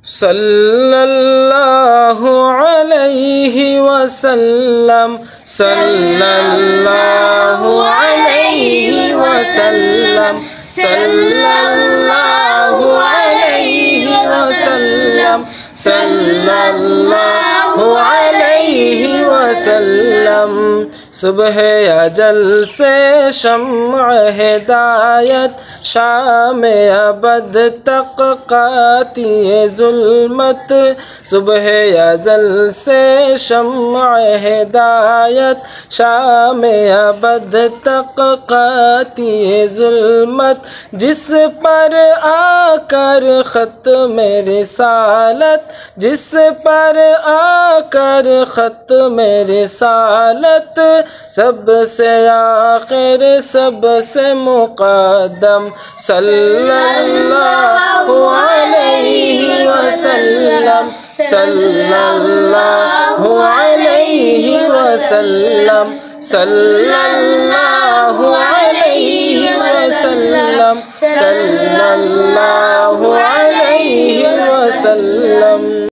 صلی اللہ علیہ وسلم صلی اللہ علیہ وسلم صلی اللہ علیہ وسلم صلی اللہ علیہ وسلم صبح اجل سے شمع ہدایت شام ابد تک قاطع ظلمت صبح ازل سے شمع ہدایت شام ابد تک قاطع ظلمت جس پر آ کر ختم رسالت جس پر آ کر ختم رسالت سب سے آخر سب سے مقدم صلی اللہ علیہ وسلم صلی اللہ علیہ وسلم صلی اللہ علیہ وسلم صلی اللہ علیہ وسلم